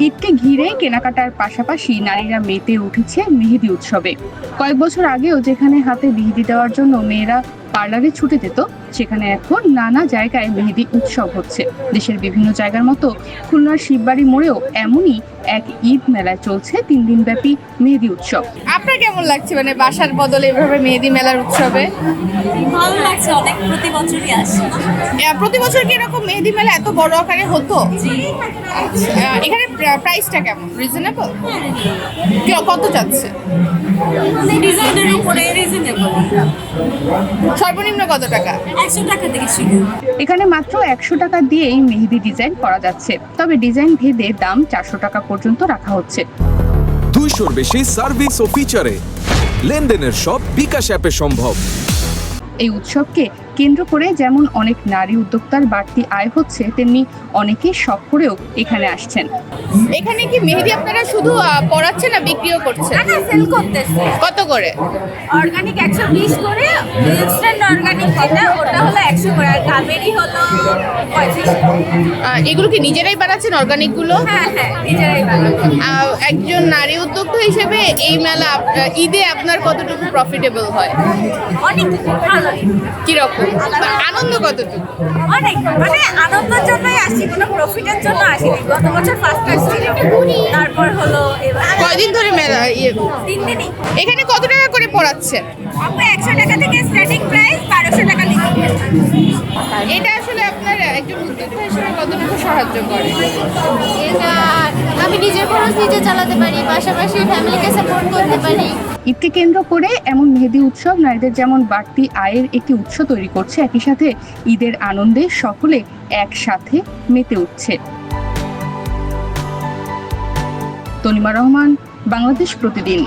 ঈদকে ঘিরে কেনাকাটার পাশাপাশি নারীরা মেতে উঠেছে মেহেদি উৎসবে। কয়েক বছর আগেও যেখানে হাতে মেহেদি দেওয়ার জন্য মেয়েরা পার্লারে ছুটে যেত, সেখানে এখন নানা জায়গায় মেহেদি উৎসব হচ্ছে। দেশের বিভিন্ন জায়গার মতো খুলনার শিববাড়ি মোড়েও এমনই এক ঈদ মেলায় চলছে 3 দিন ব্যাপী মেহেদি উৎসব। আপনার কেমন লাগছে মানে বাসার বদলে এভাবে মেহেদি মেলার উৎসবে? ভালো লাগছে, অনেক প্রতি বছরই আসে। প্রতি বছর কি এরকম মেহেদি মেলা এত বড় আকারে হতো? জি। এখানে প্রাইসটা কেমন? রিজনেবল? কত যাচ্ছে? ডিজাইনের উপরে রিজনেবল। সর্বনিম্ন কত টাকা? 100 টাকা থেকে শুরু। এখানে মাত্র 100 টাকা দিয়েই মেহেদি ডিজাইন করা যাচ্ছে, তবে ডিজাইন ভেদে দাম 400 টাকা পর্যন্ত রাখা হচ্ছে। 200-র বেশি সার্ভিস ও ফিচারে লেনদেনের সব বিকাশ অ্যাপে সম্ভব। এই উৎসবকে কেন্দ্র করে যেমন অনেক নারী উদ্যোক্তার বাড়তি আয় হচ্ছে, তেমনি অনেকেই শখ করেও এখানে আসছেন। এখানে কি মেহেদি আপনারা শুধু পরাচ্ছেন না বিক্রিও করছেন? না, সেল করতেছে। কত করে? অর্গানিক 120 করে, ইনস্ট্যান্ট অর্গানিক যেটা ওটা হলো 100 করে, আর কাবেরি হলো 35 করে। এগুলো কি নিজেরাই বানাচ্ছেন অর্গানিক গুলো? হ্যাঁ, নিজেরাই বানাবো। একজন নারী উদ্যোক্তা হিসেবে এই মেলা ঈদে আপনার কতটুকু প্রফিটেবল হয়? অনেক ভালো। কিরকম আনন্দ কতটুকু? অনেক, মানে আনন্দের জন্যই আসি, কোনো প্রফিটের জন্য আসিনি। গত বছর ফার্স্ট আসছিল, তারপর হলো এবার। কয়দিন ধরে মেলা? 3 দিনই। এখানে কত টাকা করে পড়াচ্ছেন? আপু 100 টাকা থেকে স্টার্টিং প্রাইস, 1200 টাকা লিখে। এটা আসলে আপনার একজন উদ্যোক্তা হিসেবে কতটুকু সাহায্য করে? এটা আমি নিজের খরচ নিজে চালাতে পারি, পাশাপাশি ফ্যামিলিকে সাপোর্ট করতে পারি। ঈদকে কেন্দ্র করে এমন মেহেদি উৎসব নারীদের যেমন বাড়তি আয়ের একটি উৎস তৈরি করছে, একই সাথে ঈদের আনন্দে সকলে একসাথে মেতে উঠছে। তনিমা রহমান, বাংলাদেশ প্রতিদিন।